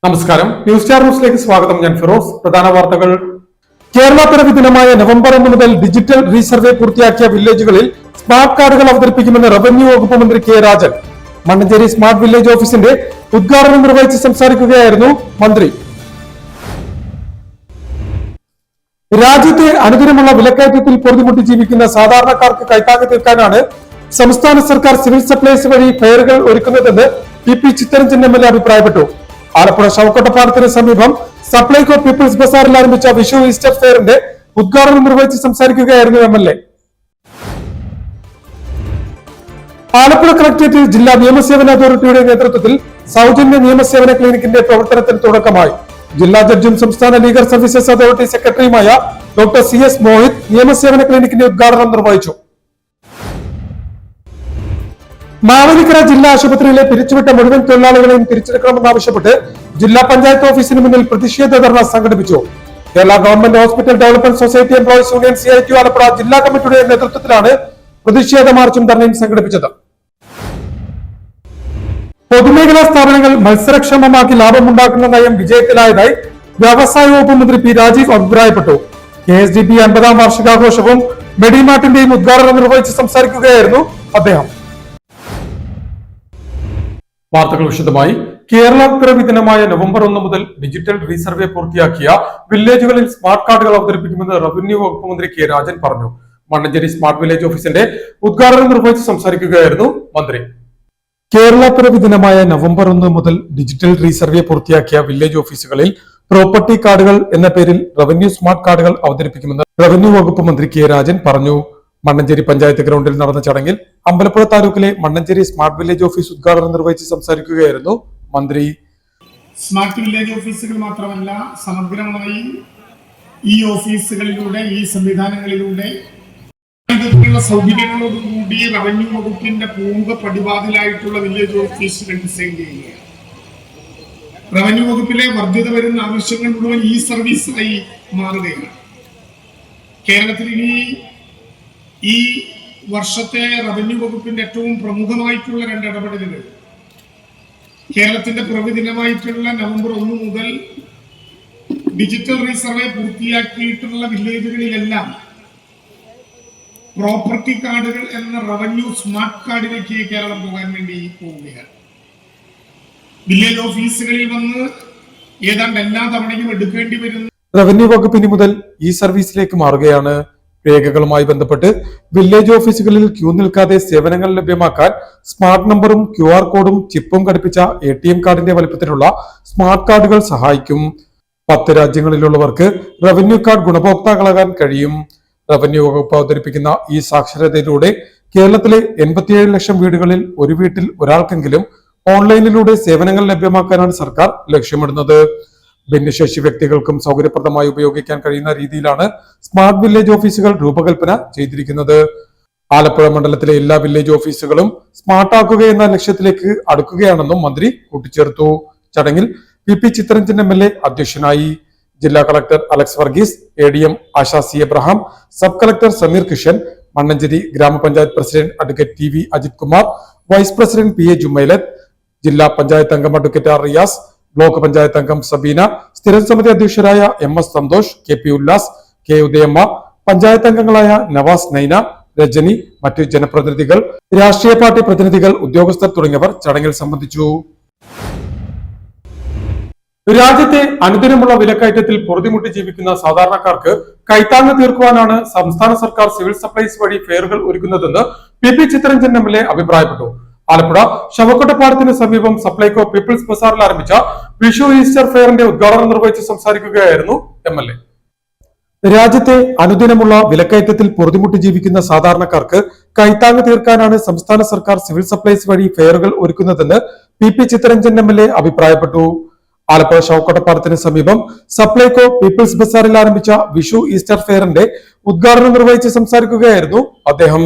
നമസ്കാരം. News star ന്യൂസിലേക്ക് സ്വാഗതം. ഞാൻ ഫിറോസ്. പ്രധാന വാർത്തകൾ. കേരള പിറവി ദിനമായ നവംബർ 1 മുതൽ ഡിജിറ്റൽ റീസർവേ പൂർത്തിയാക്കിയ വില്ലേജുകളിൽ സ്മാർട്ട് കാർഡുകൾ അവതരിപ്പിക്കുമെന്ന് റവന്യൂ വകുപ്പ് മന്ത്രി K Rajan. Mannancheri smart village ഓഫീസിന്റെ ഉദ്ഘാടനം നിർവഹിച്ച് സംസാരിക്കുകയായിരുന്നു മന്ത്രി. രാജ്യത്തെ അനുദിനമുള്ള വിലക്കയറ്റത്തിൽ പൊറുതിമുട്ടി ജീവിക്കുന്ന സാധാരണക്കാർക്ക് കൈത്താങ്ങ് തീർക്കാനാണ് സംസ്ഥാന സർക്കാർ സിവിൽ സപ്ലൈസ് വഴി ഫെയറുകൾ ഒരുക്കുന്നതെന്ന് P Chittaranjan M L A അഭിപ്രായപ്പെട്ടു. ആലപ്പുഴ ശവക്കോട്ടപ്പാലത്തിന് സമീപം സപ്ലൈകോ പീപ്പിൾസ് ബസാറിൽ ആരംഭിച്ച വിഷു ഈസ്റ്റർ ഫെയറിന്റെ ഉദ്ഘാടനം നിർവഹിച്ച് സംസാരിക്കുകയായിരുന്നു എം എൽ എ. ആലപ്പുഴ കളക്ടറേറ്റിൽ ജില്ലാ നിയമസേവന അതോറിറ്റിയുടെ നേതൃത്വത്തിൽ സൗജന്യ നിയമസേവന ക്ലിനിക്കിന്റെ പ്രവർത്തനത്തിന് തുടക്കമായി. ജില്ലാ ജഡ്ജും സംസ്ഥാന ലീഗൽ സർവീസസ് അതോറിറ്റി സെക്രട്ടറിയുമായ ഡോക്ടർ CS മോഹിത് നിയമസേവന ക്ലിനിക്കിന്റെ ഉദ്ഘാടനം നിർവഹിച്ചു. മാവേലിക്കര ജില്ലാ ആശുപത്രിയിലെ പിരിച്ചുവിട്ട മുഴുവൻ തൊഴിലാളികളെയും തിരിച്ചെടുക്കണമെന്നാവശ്യപ്പെട്ട് ജില്ലാ പഞ്ചായത്ത് ഓഫീസിന് മുന്നിൽ പ്രതിഷേധ ധർണ സംഘടിപ്പിച്ചു. Kerala government hospital development society employees union CIT Alappuzha ജില്ലാ കമ്മിറ്റിയുടെ നേതൃത്വത്തിലാണ് പ്രതിഷേധ മാർച്ചും ധർണയും സംഘടിപ്പിച്ചത്. പൊതുമേഖലാ സ്ഥാപനങ്ങൾ മത്സരക്ഷമമാക്കി ലാഭമുണ്ടാക്കുന്ന നയം വിജയത്തിലായതായി വ്യവസായ വകുപ്പ് മന്ത്രി P രാജീവ് അഭിപ്രായപ്പെട്ടു. KSDB 50ാം വാർഷികാഘോഷവും മെഡിമാർട്ടിന്റെയും ഉദ്ഘാടനം നിർവഹിച്ച് സംസാരിക്കുകയായിരുന്നു അദ്ദേഹം. വാർത്തകൾ വിശദമായി. കേരള പിറവി ദിനമായ നവംബർ 1 മുതൽ ഡിജിറ്റൽ റീസർവേ പൂർത്തിയാക്കിയ വില്ലേജുകളിൽ സ്മാർട്ട് കാർഡുകൾ അവതരിപ്പിക്കുമെന്ന് റവന്യൂ വകുപ്പ് മന്ത്രി കെ രാജൻ പറഞ്ഞു. മണ്ണഞ്ചേരി സ്മാർട്ട് വില്ലേജ് ഓഫീസിന്റെ ഉദ്ഘാടനം നിർവഹിച്ച് സംസാരിക്കുകയായിരുന്നു മന്ത്രി. കേരള പിറവി ദിനമായ നവംബർ 1 മുതൽ ഡിജിറ്റൽ റീസർവേ പൂർത്തിയാക്കിയ വില്ലേജ് ഓഫീസുകളിൽ പ്രോപ്പർട്ടി കാർഡുകൾ എന്ന പേരിൽ റവന്യൂ സ്മാർട്ട് കാർഡുകൾ അവതരിപ്പിക്കുമെന്ന് റവന്യൂ വകുപ്പ് മന്ത്രി കെ രാജൻ പറഞ്ഞു. മണ്ണഞ്ചേരി പഞ്ചായത്ത് ഗ്രൗണ്ടിൽ നടന്ന ചടങ്ങിൽ അമ്പലപ്പുഴ താലൂക്കിലെ മണ്ണഞ്ചേരി സ്മാർട്ട് വില്ലേജ് ഓഫീസ് ഉദ്ഘാടനം നിർവഹിച്ച് സംസാരിക്കുകയായിരുന്നു മന്ത്രി. സ്മാർട്ട് വില്ലേജ് ഓഫീസുകൾ മാത്രമല്ല, സമഗ്രമായി ഈ ഓഫീസുകളിലൂടെ, ഈ സംവിധാനങ്ങളിലൂടെ സൗകര്യങ്ങളോടുകൂടി റവന്യൂ വകുപ്പിന്റെ പൂർവ്വ പടിവാതിലായിട്ടുള്ള വില്ലേജ് ഓഫീസുകൾ ഡിസൈൻ ചെയ്യുകയാണ്. റവന്യൂ വകുപ്പിലെ വർദ്ധിത വരുന്ന ആവശ്യങ്ങൾ മുഴുവൻ ഈ സർവീസായി മാറുകയാണ്. കേരളത്തിൽ ഇനി ഈ വർഷത്തെ റവന്യൂ വകുപ്പിന്റെ ഏറ്റവും പ്രമുഖമായിട്ടുള്ള 2 ഇടപെടലുകൾ കേരളത്തിന്റെ പിറവി ദിനമായിട്ടുള്ള നവംബർ 1 മുതൽ ഡിജിറ്റൽ റീസർവേ പൂർത്തിയാക്കിയിട്ടുള്ള വില്ലേജുകളിലെല്ലാം പ്രോപ്പർട്ടി കാർഡുകൾ എന്ന റവന്യൂ സ്മാർട്ട് കാർഡിലേക്ക് കേരളം പോകാൻ വേണ്ടി പോവുകയാണ്. വില്ലേജ് ഓഫീസുകളിൽ വന്ന് ഏതാണ്ട് എല്ലാ തവണയും എടുക്കേണ്ടി വരുന്ന റവന്യൂ വകുപ്പ് ഇനി മുതൽ ഈ സർവീസിലേക്ക് മാറുകയാണ്. രേഖകളുമായി ബന്ധപ്പെട്ട് വില്ലേജ് ഓഫീസുകളിൽ ക്യൂ നിൽക്കാതെ സേവനങ്ങൾ ലഭ്യമാക്കാൻ സ്മാർട്ട് നമ്പറും QR കോഡും ചിപ്പും ഘടിപ്പിച്ച ATM കാർഡിന്റെ വലിപ്പത്തിലുള്ള സ്മാർട്ട് കാർഡുകൾ സഹായിക്കും. 10 രാജ്യങ്ങളിലുള്ളവർക്ക് റവന്യൂ കാർഡ് ഗുണഭോക്താക്കളാകാൻ കഴിയും. റവന്യൂ വകുപ്പ് അവതരിപ്പിക്കുന്ന ഈ സാക്ഷരതയിലൂടെ കേരളത്തിലെ 87 ലക്ഷം വീടുകളിൽ ഒരു വീട്ടിൽ ഒരാൾക്കെങ്കിലും ഓൺലൈനിലൂടെ സേവനങ്ങൾ ലഭ്യമാക്കാനാണ് സർക്കാർ ലക്ഷ്യമിടുന്നത്. ഭിന്നശേഷി വ്യക്തികൾക്കും സൗകര്യപ്രദമായി ഉപയോഗിക്കാൻ കഴിയുന്ന രീതിയിലാണ് സ്മാർട്ട് വില്ലേജ് ഓഫീസുകൾ രൂപകൽപ്പന ചെയ്തിരിക്കുന്നത്. ആലപ്പുഴ മണ്ഡലത്തിലെ എല്ലാ വില്ലേജ് ഓഫീസുകളും സ്മാർട്ടാക്കുക എന്ന ലക്ഷ്യത്തിലേക്ക് അടുക്കുകയാണെന്നും മന്ത്രി കൂട്ടിച്ചേർത്തു. ചടങ്ങിൽ പി ചിത്തരഞ്ജൻ MLA അധ്യക്ഷനായി. ജില്ലാ collector Alex Varghese, ADM Asha C Abraham, sub collector Sameer Kishan, Mannancherry ഗ്രാമപഞ്ചായത്ത് president advocate TV Ajith Kumar, vice president PA Jumailath, ജില്ലാ പഞ്ചായത്ത് അംഗം advocate R Riyas, block panchayat അംഗം സബീന, സ്ഥിരം സമിതി അധ്യക്ഷരായ MS Santhosh, KP Ullas, K Udayamma, panchayat അംഗങ്ങളായ നവാസ് നൈന, രജനി, മറ്റു ജനപ്രതിനിധികൾ, രാഷ്ട്രീയ പാർട്ടി പ്രതിനിധികൾ, ഉദ്യോഗസ്ഥർ തുടങ്ങിയവർ ചടങ്ങിൽ സംബന്ധിച്ചു. രാജ്യത്തെ അനുദിനമുള്ള വിലക്കയറ്റത്തിൽ പൊറുതിമുട്ടി ജീവിക്കുന്ന സാധാരണക്കാർക്ക് കൈത്താങ്ങ് തീർക്കുവാനാണ് സംസ്ഥാന സർക്കാർ സിവിൽ സപ്ലൈസ് വഴി ഫെയറുകൾ ഒരുക്കുന്നതെന്ന് പി ചിത്തരഞ്ജൻ MLA അഭിപ്രായപ്പെട്ടു. ആലപ്പുഴ ശവക്കോട്ടപ്പാലത്തിന് സമീപം സപ്ലൈകോ പീപ്പിൾസ് ബസാറിൽ ആരംഭിച്ച വിഷു ഈസ്റ്റർ ഫെയറിന്റെ ഉദ്ഘാടനം നിർവഹിച്ച് സംസാരിക്കുകയായിരുന്നു MLA. രാജ്യത്തെ അനുദിനമുള്ള വിലക്കയറ്റത്തിൽ പൊറുതിമുട്ടി ജീവിക്കുന്ന സാധാരണക്കാർക്ക് കൈത്താങ്ങ് തീർക്കാനാണ് സംസ്ഥാന സർക്കാർ സിവിൽ സപ്ലൈസ് വഴി ഫെയറുകൾ ഒരുക്കുന്നതെന്ന് പി ചിത്തരഞ്ജൻ MLA അഭിപ്രായപ്പെട്ടു. ആലപ്പുഴ ശവക്കോട്ടപ്പാലത്തിന് സമീപം സപ്ലൈകോ പീപ്പിൾസ് ബസാറിൽ ആരംഭിച്ച വിഷു ഈസ്റ്റർ ഫെയറിന്റെ ഉദ്ഘാടനം നിർവഹിച്ച് സംസാരിക്കുകയായിരുന്നു അദ്ദേഹം.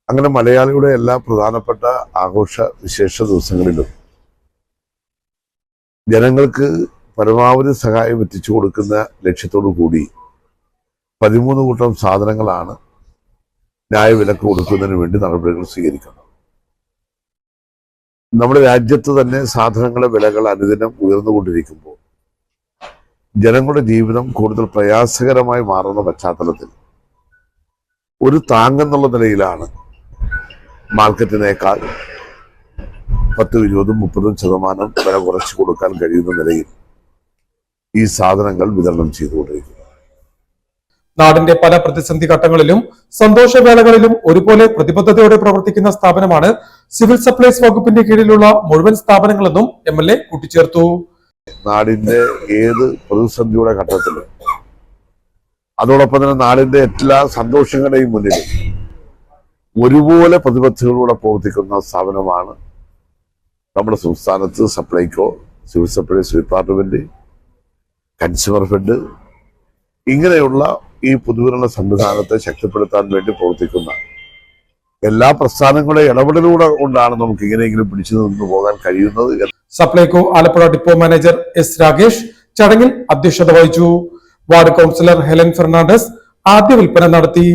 അങ്ങനെ മലയാളിയുടെ എല്ലാ പ്രധാനപ്പെട്ട ആഘോഷ വിശേഷ ദിവസങ്ങളിലും ജനങ്ങൾക്ക് പരമാവധി സഹായം എത്തിച്ചു കൊടുക്കുന്ന ലക്ഷ്യത്തോടു കൂടി 13 കൂട്ടം സാധനങ്ങളാണ് ന്യായവിലക്ക് കൊടുക്കുന്നതിന് വേണ്ടി നടപടികൾ സ്വീകരിക്കുന്നത്. നമ്മുടെ രാജ്യത്ത് തന്നെ സാധനങ്ങളുടെ വിലകൾ അനുദിനം ഉയർന്നുകൊണ്ടിരിക്കുമ്പോൾ ജനങ്ങളുടെ ജീവിതം കൂടുതൽ പ്രയാസകരമായി മാറുന്ന പശ്ചാത്തലത്തിൽ ഒരു താങ്ങെന്നുള്ള നിലയിലാണ് മാർക്കറ്റിനേക്കാൾ 10, 20, 30% വില കുറച്ച് കൊടുക്കാൻ കഴിയുന്ന നിലയിൽ ഈ സാധനങ്ങൾ വിതരണം ചെയ്തുകൊണ്ടിരിക്കുന്നു. നാടിന്റെ പല പ്രതിസന്ധി ഘട്ടങ്ങളിലും സന്തോഷവേളകളിലും ഒരുപോലെ പ്രതിബദ്ധതയോടെ പ്രവർത്തിക്കുന്ന സ്ഥാപനമാണ് സിവിൽ സപ്ലൈസ് വകുപ്പിന്റെ കീഴിലുള്ള മുഴുവൻ സ്ഥാപനങ്ങളെന്നും MLA കൂട്ടിച്ചേർത്തു. നാടിന്റെ ഏത് പ്രതിസന്ധിയുടെ ഘട്ടത്തിലും അതോടൊപ്പം തന്നെ നാടിന്റെ എല്ലാ സന്തോഷങ്ങളുടെയും മുന്നിൽ ഒരുപോലെ പ്രതിബദ്ധതയോടെ പ്രവർത്തിക്കുന്ന സ്ഥാപനമാണ് നമ്മുടെ സംസ്ഥാനത്ത് Supplyco, civil supplies department, consumer fed ഇങ്ങനെയുള്ള ഈ പൊതുവിതരണ സംവിധാനത്തെ ശക്തിപ്പെടുത്താൻ വേണ്ടി പ്രവർത്തിക്കുന്ന എല്ലാ പ്രസ്ഥാനങ്ങളുടെ ഇടപെടലൂടെ കൊണ്ടാണ് നമുക്ക് ഇങ്ങനെയെങ്കിലും പിടിച്ചു നിന്ന് പോകാൻ കഴിയുന്നത്. Supplyco Alappuzha depot manager S. Rakesh ചടങ്ങിൽ അധ്യക്ഷത വഹിച്ചു. വാർഡ് കൗൺസിലർ ഹെലൻ ഫെർണാണ്ടസ് ആദ്യ വിൽപ്പന നടത്തി.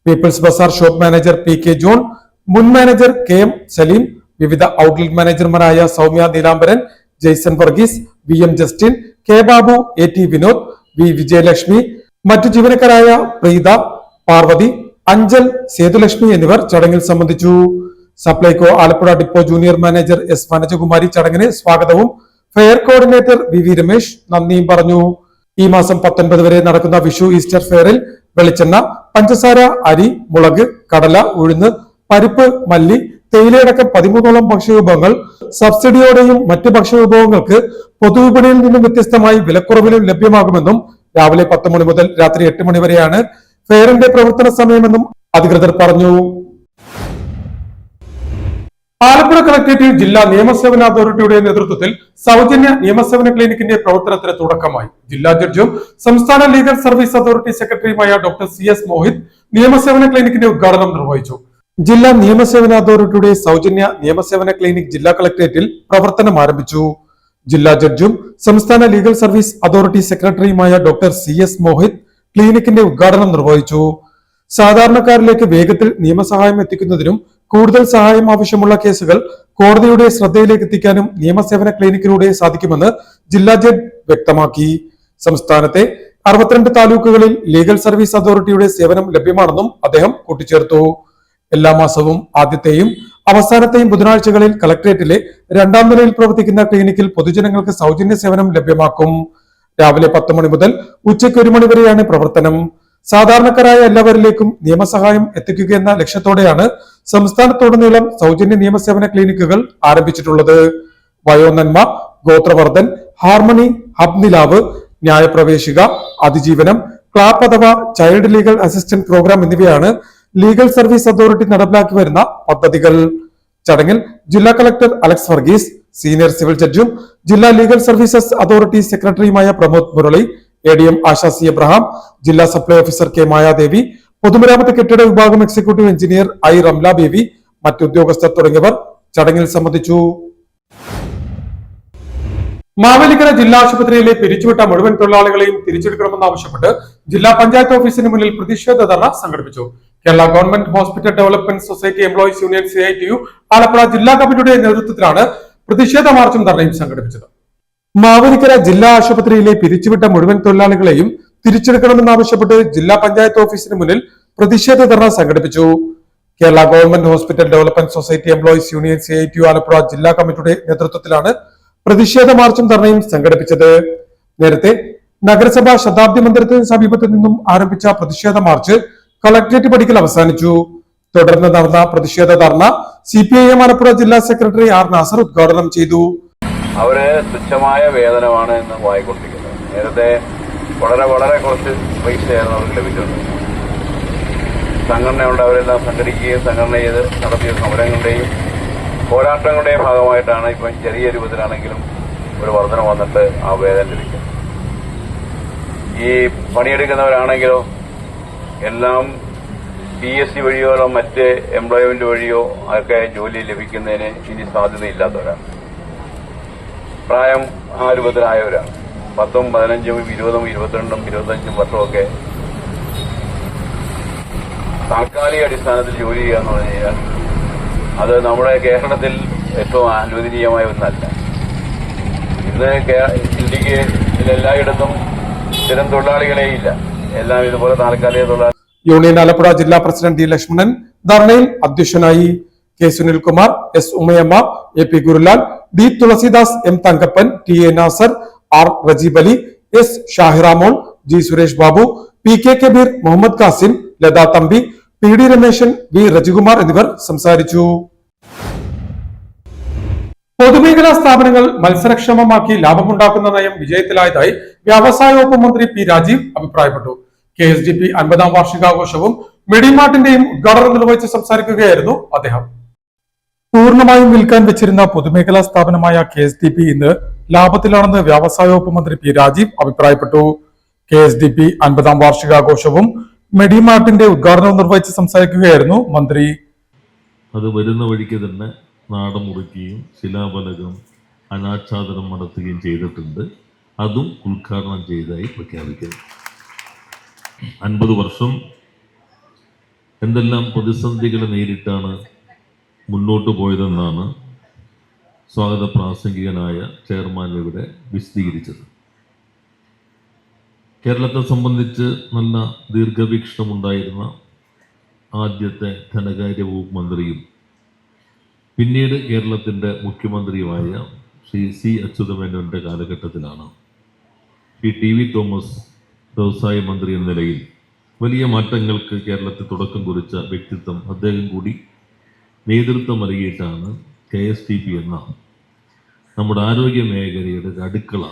People's bazaar shop manager P.K. John, മുൻ മാനേജർ KM സലീം, വിവിധ ഔട്ട്ലെറ്റ് മാനേജർമാരായ Soumya Neelambaran, Jaison Varghese, VM Justin, K. Babu, AT Vinod, V. Vijayalakshmi, മറ്റു ജീവനക്കാരായ പ്രീത, പാർവതി, അഞ്ചൽ, സേതുലക്ഷ്മി എന്നിവർ ചടങ്ങിൽ സംബന്ധിച്ചു. Supplyco Alappuzha depot junior manager S. Vanajakumari ചടങ്ങിന് സ്വാഗതവും ഫെയർ കോർഡിനേറ്റർ VV രമേശ് നന്ദിയും പറഞ്ഞു. ഈ മാസം 19 വരെ നടക്കുന്ന വിഷു ഈസ്റ്റർ ഫെയറിൽ വെളിച്ചെണ്ണ, പഞ്ചസാര, അരി, മുളക്, കടല, ഉഴുന്ന്, പരിപ്പ്, മല്ലി, തേയിലയടക്കം 13ഓളം ഭക്ഷ്യവിഭവങ്ങൾ സബ്സിഡിയോടെയും മറ്റ് ഭക്ഷ്യവിഭവങ്ങൾക്ക് പൊതുവിപണിയിൽ നിന്നും വ്യത്യസ്തമായി വിലക്കുറവിലും ലഭ്യമാകുമെന്നും രാവിലെ 10 മണി മുതൽ രാത്രി 8 മണി വരെയാണ് ഫെയറിന്റെ പ്രവർത്തന സമയമെന്നും അധികൃതർ പറഞ്ഞു. ആലപ്പുഴ കളക്ടറേറ്റിൽ ജില്ലാ നിയമസേവന അതോറിറ്റിയുടെ നേതൃത്വത്തിൽ സൗജന്യ നിയമസേവന ക്ലിനിക്കിന്റെ പ്രവർത്തനത്തിന് തുടക്കമായി. ജില്ലാ ജഡ്ജും സംസ്ഥാന ലീഗൽ സർവീസ് അതോറിറ്റി സെക്രട്ടറിയുമായ ഡോക്ടർ CS മോഹിത് നിയമസേവന ക്ലിനിക്കിന്റെ ഉദ്ഘാടനം നിർവഹിച്ചു. ജില്ലാ നിയമസേവന അതോറിറ്റിയുടെ സൗജന്യ നിയമസേവന ക്ലിനിക് ജില്ലാ കളക്ടറേറ്റിൽ പ്രവർത്തനം ആരംഭിച്ചു. ജില്ലാ ജഡ്ജും സംസ്ഥാന ലീഗൽ സർവീസ് അതോറിറ്റി സെക്രട്ടറിയുമായ ഡോക്ടർ CS മോഹിത് ക്ലിനിക്കിന്റെ ഉദ്ഘാടനം നിർവഹിച്ചു. സാധാരണക്കാരിലേക്ക് വേഗത്തിൽ നിയമസഹായം എത്തിക്കുന്നതിനും കൂടുതൽ സഹായം ആവശ്യമുള്ള കേസുകൾ കോടതിയുടെ ശ്രദ്ധയിലേക്ക് എത്തിക്കാനും നിയമസേവന ക്ലിനിക്കിലൂടെ സാധിക്കുമെന്ന് ജില്ലാ ജഡ്ജ് വ്യക്തമാക്കി. സംസ്ഥാനത്തെ 62 താലൂക്കുകളിൽ ലീഗൽ സർവീസ് അതോറിറ്റിയുടെ സേവനം ലഭ്യമാണെന്നും അദ്ദേഹം കൂട്ടിച്ചേർത്തു. എല്ലാ മാസവും ആദ്യത്തെയും അവസാനത്തെയും ബുധനാഴ്ചകളിൽ കളക്ടറേറ്റിലെ 2ാം നിലയിൽ പ്രവർത്തിക്കുന്ന ക്ലിനിക്കിൽ പൊതുജനങ്ങൾക്ക് സൗജന്യ സേവനം ലഭ്യമാക്കും. രാവിലെ 10 മണി മുതൽ ഉച്ചയ്ക്ക് 1 മണി വരെയാണ് പ്രവർത്തനം. സാധാരണക്കാരായ എല്ലാവരിലേക്കും നിയമസഹായം എത്തിക്കുകയെന്ന ലക്ഷ്യത്തോടെയാണ് സംസ്ഥാനത്തുടനീളം സൗജന്യ നിയമസേവന ക്ലിനിക്കുകൾ ആരംഭിച്ചിട്ടുള്ളത്. വയോനന്മ, ഗോത്രവർദ്ധൻ, ഹാർമണി, ഹബ് നിലാവ്, ന്യായപ്രവേശിക, അതിജീവനം, ക്ലാപ്പ് അഥവാ ചൈൽഡ് ലീഗൽ അസിസ്റ്റന്റ് പ്രോഗ്രാം എന്നിവയാണ് ലീഗൽ സർവീസ് അതോറിറ്റി നടപ്പിലാക്കി വരുന്ന പദ്ധതികൾ. ചടങ്ങിൽ ജില്ലാ collector Alex Varghese, senior civil ജഡ്ജും ജില്ലാ ലീഗൽ സർവീസസ് അതോറിറ്റി സെക്രട്ടറിയുമായ Pramod Murali, ADM Asha C. Abraham, ജില്ലാ സപ്ലൈ ഓഫീസർ K. മായാദേവി, പൊതുമരാമത്ത് കെട്ടിട വിഭാഗം executive engineer I. Ramla Baby, മറ്റുദ്യോഗസ്ഥർ തുടങ്ങിയവർ ചടങ്ങിൽ സംബന്ധിച്ചു. മാവേലിക്കര ജില്ലാ ആശുപത്രിയിലെ പിരിച്ചുവിട്ട മുഴുവൻ തൊഴിലാളികളെയും തിരിച്ചെടുക്കണമെന്നാവശ്യപ്പെട്ട് ജില്ലാ പഞ്ചായത്ത് ഓഫീസിന് മുന്നിൽ പ്രതിഷേധ ധർണ സംഘടിപ്പിച്ചു. Kerala government hospital development society employees union CITU Alappuzha ജില്ലാ കമ്മിറ്റിയുടെ നേതൃത്വത്തിലാണ് പ്രതിഷേധ മാർച്ചും ധർണയും സംഘടിപ്പിച്ചത്. മാവേലിക്കര ജില്ലാ ആശുപത്രിയിലെ പിരിച്ചുവിട്ട മുഴുവൻ തൊഴിലാളികളെയും തിരിച്ചെടുക്കണമെന്നാവശ്യപ്പെട്ട് ജില്ലാ പഞ്ചായത്ത് ഓഫീസിന് മുന്നിൽ പ്രതിഷേധ ധർണ സംഘടിപ്പിച്ചു. Kerala government hospital development society employees union CITU Alappuzha ജില്ലാ കമ്മിറ്റിയുടെ നേതൃത്വത്തിലാണ് പ്രതിഷേധ മാർച്ചും ധർണയും സംഘടിപ്പിച്ചത്. നേരത്തെ നഗരസഭ ശതാബ്ദി മന്ദിരത്തിന് സമീപത്തു നിന്നും ആരംഭിച്ച പ്രതിഷേധ മാർച്ച് കളക്ടറേറ്റ് പടിക്കൽ അവസാനിച്ചു. തുടർന്ന് നടന്ന പ്രതിഷേധ ധർണ CPIM ആലപ്പുഴ ജില്ലാ സെക്രട്ടറി R. നാസർ ഉദ്ഘാടനം ചെയ്തു. അവര് തുച്ഛമായ വേതനമാണ് ഇന്ന് വാങ്ങിക്കൊണ്ടിരിക്കുന്നത്. നേരത്തെ വളരെ കുറച്ച് പൈസയായിരുന്നു അവർക്ക് ലഭിക്കുന്നത്. സംഘടനയുണ്ട്, അവരെല്ലാം സംഘടിക്കുകയും സംഘടന ചെയ്ത് നടത്തിയ സമരങ്ങളുടെയും പോരാട്ടങ്ങളുടെയും ഭാഗമായിട്ടാണ് ഇപ്പം ചെറിയ രൂപത്തിലാണെങ്കിലും ഒരു വർധന വന്നിട്ട് ആ വേതനം ലഭിക്കുന്നത്. ഈ പണിയെടുക്കുന്നവരാണെങ്കിലോ എല്ലാം PSC വഴിയോ മറ്റ് എംപ്ലോയ്മെന്റ് വഴിയോ ഒക്കെ ജോലി ലഭിക്കുന്നതിന് ഇനി സാധ്യതയില്ലാത്തവരാണ്. പ്രായം ആ രൂപത്തിലായവരാണ്. 10, 15, 20, 22, 25 വർഷമൊക്കെ താൽക്കാലിക അടിസ്ഥാനത്തിൽ ജോലി ചെയ്യുക എന്ന് പറഞ്ഞു കഴിഞ്ഞാൽ അത് നമ്മുടെ കേരളത്തിൽ ഏറ്റവും അനുവദനീയമായ ഒന്നല്ല. ഇന്ന് ഇന്ത്യയിൽ എല്ലായിടത്തും സ്ഥിരം തൊഴിലാളികളെ ഇല്ല, എല്ലാം ഇതുപോലെ താൽക്കാലിക തൊഴിലാളി. യൂണിയൻ ആലപ്പുഴ ജില്ലാ പ്രസിഡന്റ് ഡി ലക്ഷ്മണൻ ധർണയിൽ അധ്യക്ഷനായി. K Sunilkumar, S Umayamma, A P Gurulal, D Thulasidas, M Thankappan, T A Nasar, R Rajeeb Ali, S Shahiramol, G Suresh Babu, P K Kabeer, Muhammad Kasim, Latha Thampi, P D Rameshan, V Rajikumar എന്നിവർ സംസാരിച്ചു. പൊതുമേഖലാ സ്ഥാപനങ്ങൾ മത്സരക്ഷമമാക്കി ലാഭമുണ്ടാക്കുന്ന നയം വിജയത്തിലായതായി വ്യവസായ വകുപ്പ് മന്ത്രി പി രാജീവ് അഭിപ്രായപ്പെട്ടു. KSDP 50ാം വാർഷികാഘോഷവും മെഡിമാർട്ടിന്റെയും ഉദ്ഘാടനം നിർവഹിച്ച് സംസാരിക്കുകയായിരുന്നു അദ്ദേഹം. പൂർണ്ണമായും വിൽക്കാൻ വെച്ചിരുന്ന പൊതുമേഖലാ സ്ഥാപനമായ KSDP ഇന്ന് ലാഭത്തിലാണെന്ന് വ്യവസായ വകുപ്പ് മന്ത്രി പി രാജീവ് അഭിപ്രായപ്പെട്ടു. KSDP 50ാം വാർഷികാഘോഷവും മെഡിമാർട്ടിന്റെ ഉദ്ഘാടനവും നിർവഹിച്ച് സംസാരിക്കുകയായിരുന്നു മന്ത്രി. അത് വരുന്ന വഴിക്ക് തന്നെ നാടൻ മുറിക്കുകയും ശിലാഫലകം അനാച്ഛാദനം നടത്തുകയും ചെയ്തിട്ടുണ്ട്. അതും ഉദ്ഘാടനം ചെയ്തതായി പ്രഖ്യാപിക്കുന്നു. 50 വർഷം എന്തെല്ലാം പ്രതിസന്ധികളെ നേരിട്ടാണ് മുന്നോട്ട് പോയതെന്നാണ് സ്വാഗത പ്രാസംഗികനായ ചെയർമാൻ ഇവിടെ വിശദീകരിച്ചത്. കേരളത്തെ സംബന്ധിച്ച് നല്ല ദീർഘവീക്ഷണമുണ്ടായിരുന്ന ആദ്യത്തെ ധനകാര്യ വകുപ്പ് മന്ത്രിയും പിന്നീട് കേരളത്തിൻ്റെ മുഖ്യമന്ത്രിയുമായ ശ്രീ സി അച്യുതമേനോന്റെ കാലഘട്ടത്തിലാണ് ശ്രീ TV തോമസ് വ്യവസായ മന്ത്രി എന്ന നിലയിൽ വലിയ മാറ്റങ്ങൾക്ക് കേരളത്തിൽ തുടക്കം കുറിച്ച വ്യക്തിത്വം അദ്ദേഹം കൂടി നേതൃത്വം നൽകിയിട്ടാണ് KSDP എന്ന നമ്മുടെ ആരോഗ്യ മേഖലയുടെ ഒരു അടുക്കള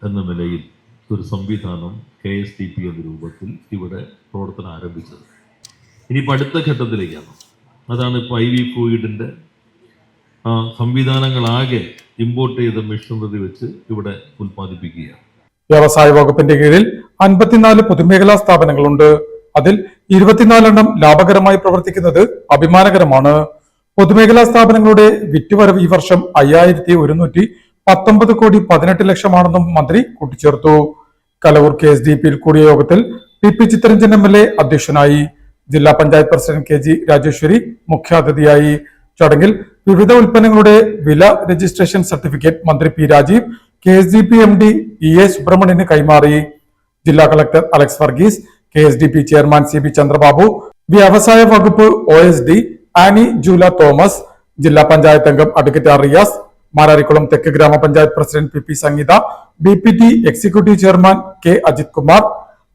എന്ന നിലയിൽ ഒരു സംവിധാനം KSDP എന്ന രൂപത്തിൽ ഇവിടെ പ്രവർത്തനം ആരംഭിച്ചത്. ഇനിയിപ്പോൾ അടുത്ത ഘട്ടത്തിലേക്കാണ്. അതാണ് ഇപ്പോൾ IV ഫ്ലൂയിഡിൻ്റെ സംവിധാനങ്ങളാകെ ഇമ്പോർട്ട് ചെയ്ത മെഷീനറി വെച്ച് ഇവിടെ ഉൽപ്പാദിപ്പിക്കുകയാണ്. വ്യവസായ വകുപ്പിന്റെ കീഴിൽ 54 പൊതുമേഖലാ സ്ഥാപനങ്ങളുണ്ട്. അതിൽ 24 ലാഭകരമായി പ്രവർത്തിക്കുന്നത് അഭിമാനകരമാണ്. പൊതുമേഖലാ സ്ഥാപനങ്ങളുടെ വിറ്റുവരവ് ഈ വർഷം 5119 കോടി 18 ലക്ഷമാണെന്നും മന്ത്രി കൂട്ടിച്ചേർത്തു. കലവൂർ KSDP-യിൽ കൂടിയ യോഗത്തിൽ PP ചിത്തരഞ്ജൻ MLA അധ്യക്ഷനായി. ജില്ലാ പഞ്ചായത്ത് പ്രസിഡന്റ് KG രാജേശ്വരി മുഖ്യാതിഥിയായി. ചടങ്ങിൽ വിവിധ ഉൽപ്പന്നങ്ങളുടെ വില രജിസ്ട്രേഷൻ സർട്ടിഫിക്കറ്റ് മന്ത്രി P Rajeev KSDP MD EA സുബ്രഹ്മണ്യന് കൈമാറി. ജില്ലാ collector Alex Varghese, KSDP chairman CB Chandrababu, വ്യവസായ വകുപ്പ് OSD ആനി ജൂല തോമസ്, ജില്ലാ പഞ്ചായത്ത് അംഗം അഡ്വക്കേറ്റ് ആർ റിയാസ്, മാരാരിക്കുളം തെക്ക് ഗ്രാമപഞ്ചായത്ത് president PP Sangeetha, BPT executive chairman K Ajith Kumar,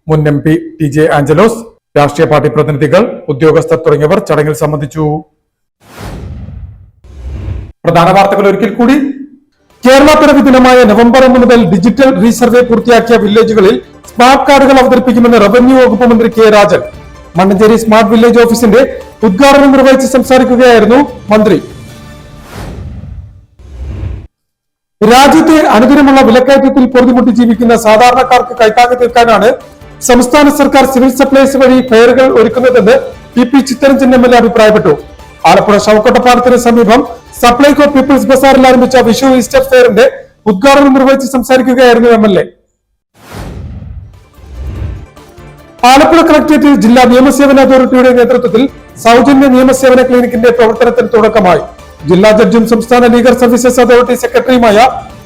മുൻ MP TJ ആഞ്ചലോസ്, രാഷ്ട്രീയ പാർട്ടി പ്രതിനിധികൾ, ഉദ്യോഗസ്ഥർ തുടങ്ങിയവർ ചടങ്ങിൽ സംബന്ധിച്ചു. പ്രധാന വാർത്തകൾ ഒരിക്കൽ കൂടി. കേരള പിറവി ദിനമായ നവംബർ 1 മുതൽ ഡിജിറ്റൽ റീസർവേ പൂർത്തിയാക്കിയ വില്ലേജുകളിൽ സ്മാർട്ട് കാർഡുകൾ അവതരിപ്പിക്കുമെന്ന് റവന്യൂ വകുപ്പ് മന്ത്രി K Rajan. Mannancheri smart village ഓഫീസിന്റെ ഉദ്ഘാടനം നിർവഹിച്ച് സംസാരിക്കുകയായിരുന്നു മന്ത്രി. രാജ്യത്തെ അനുദിനമുള്ള വിലക്കയറ്റത്തിൽ പൊറുതിമുട്ടി ജീവിക്കുന്ന സാധാരണക്കാർക്ക് കൈത്താങ്ങ് തീർക്കാനാണ് സംസ്ഥാന സർക്കാർ സിവിൽ സപ്ലൈസ് വഴി ഫെയറുകൾ ഒരുക്കുന്നതെന്ന് PP ചിത്തരഞ്ജൻ MLA അഭിപ്രായപ്പെട്ടു. ആലപ്പുഴ ശവക്കോട്ടപ്പാലത്തിന് സമീപം സപ്ലൈകോ പീപ്പിൾസ് ബസാറിൽ ആരംഭിച്ച വിഷു ഈസ്റ്റർ ഫെയറിന്റെ ഉദ്ഘാടനം നിർവഹിച്ച് സംസാരിക്കുകയായിരുന്നു MLA. ആലപ്പുഴ കളക്ടറേറ്റിൽ ജില്ലാ നിയമസേവന അതോറിറ്റിയുടെ നേതൃത്വത്തിൽ സൗജന്യ നിയമസേവന ക്ലിനിക്കിന്റെ പ്രവർത്തനത്തിന് തുടക്കമായി. ജില്ലാ ജഡ്ജും സംസ്ഥാന ലീഗൽ സർവീസസ് അതോറിറ്റി സെക്രട്ടറിയുമായ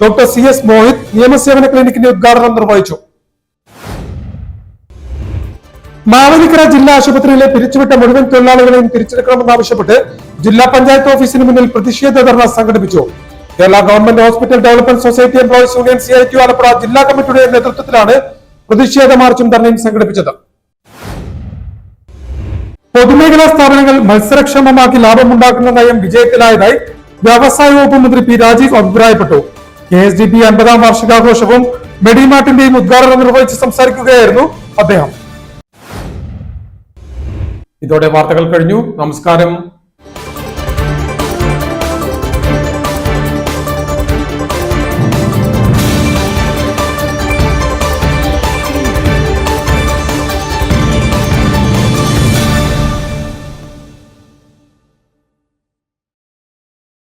ഡോക്ടർ CS മോഹിത് നിയമസേവന ക്ലിനിക്കിന്റെ ഉദ്ഘാടനം നിർവഹിച്ചു. മാവേലിക്കര ജില്ലാ ആശുപത്രിയിലെ പിരിച്ചുവിട്ട മുഴുവൻ തൊഴിലാളികളെയും തിരിച്ചെടുക്കണമെന്നാവശ്യപ്പെട്ട് ജില്ലാ പഞ്ചായത്ത് ഓഫീസിന് മുന്നിൽ പ്രതിഷേധ ധർണ സംഘടിപ്പിച്ചു. Kerala government hospital development society employees union CIT Alappuzha ജില്ലാ കമ്മിറ്റിയുടെ നേതൃത്വത്തിലാണ് പ്രതിഷേധ മാർച്ചും ധർണയും സംഘടിപ്പിച്ചത്. പൊതുമേഖലാ സ്ഥാപനങ്ങൾ മത്സരക്ഷമമാക്കി ലാഭമുണ്ടാക്കുന്ന നയം വിജയത്തിലായതായി വ്യവസായ വകുപ്പ് മന്ത്രി പി രാജീവ് അഭിപ്രായപ്പെട്ടു. KSDP 50ാം വാർഷികാഘോഷവും മെഡിമാർട്ടിന്റെയും ഉദ്ഘാടനം നിർവഹിച്ച് സംസാരിക്കുകയായിരുന്നു അദ്ദേഹം. ഇതോടെ വാർത്തകൾ കഴിഞ്ഞു. നമസ്കാരം.